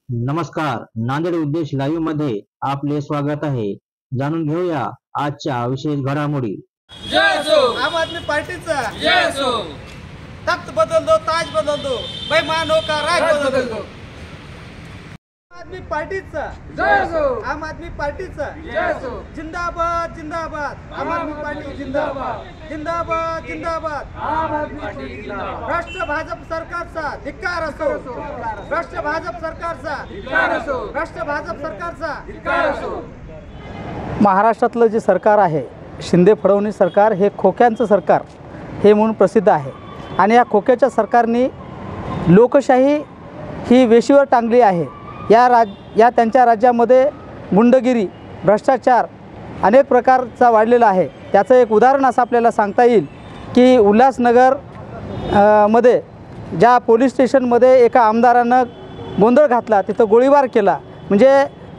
नमस्कार, नांदेड उद्देश लाईव्ह मध्ये आपले स्वागत आहे। जाणून घेऊया आजच्या विशेष घडामोडी। जय असो आम आदमी पार्टीचा, जय असो तख्त बदल दो, ताज बदल दो, बेईमानों का राज बदल दो। आम आदमी पार्टीचा, जय असो आम आदमी पार्टीचा, जय असो जिंदाबाद जिंदाबाद, आम आदमी पार्टी जिंदाबाद जिंदाबाद जिंदाबाद। आम आदमी पार्टी जिंदाबाद। राष्ट्र भाजप सरकारचा धिक्कार असो, राष्ट्र भाजप सरकारचा धिक्कार असो, राष्ट्र भाजप सरकारचा धिक्कार असो। महाराष्ट्रातलं जे सरकार आहे, शिंदे फडणवीस सरकार, हे खोक्यांचं सरकार हे म्हणून प्रसिद्ध आहे। आणि या खोक्याच्या सरकारने लोकशाही ही वेशीवर टांगली आहे। या त्यांच्या राज्यामध्ये गुंडगिरी, भ्रष्टाचार अनेक प्रकारचा वाढलेला आहे। त्याचं एक उदाहरण असं आपल्याला सांगता येईल की उल्हासनगर मध्ये ज्या पोलीस स्टेशनमध्ये एका आमदारानं गोंधळ घातला, तिथं गोळीबार केला, म्हणजे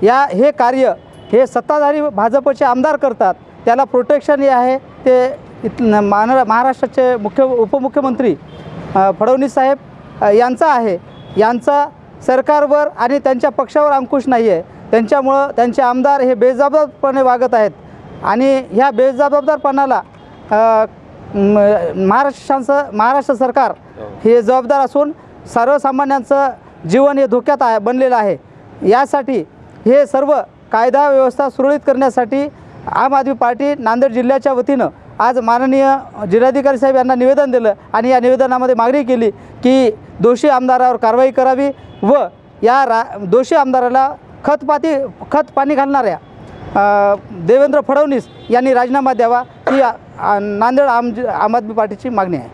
हे कार्य हे सत्ताधारी भाजपचे आमदार करतात। त्याला प्रोटेक्शन हे आहे ते महाराष्ट्राचे उपमुख्यमंत्री फडणवीस साहेब यांचा आहे। यांचा सरकारवर आणि त्यांच्या पक्षावर अंकुश नाही आहे। त्यांच्यामुळं त्यांचे आमदार हे बेजबाबदारपणे वागत आहेत आणि ह्या बेजबाबदारपणाला महाराष्ट्र सरकार हे जबाबदार असून सर्वसामान्यांचं जीवन हे धोक्यात बनलेलं आहे। यासाठी हे सर्व कायदा व्यवस्था सुरळीत करण्यासाठी आम आदमी पार्टी नांदेड जिल्ह्याच्या वतीनं आज माननीय जिल्हाधिकारी साहेब यांना निवेदन दिलं आणि या निवेदनामध्ये मागणी केली की दोषी आमदारावर कारवाई करावी व या दोषी आमदाराला खत पाणी घालणाऱ्या देवेंद्र फडणवीस यांनी राजीनामा द्यावा, ही नांदेड आम आदमी पार्टीची मागणी आहे।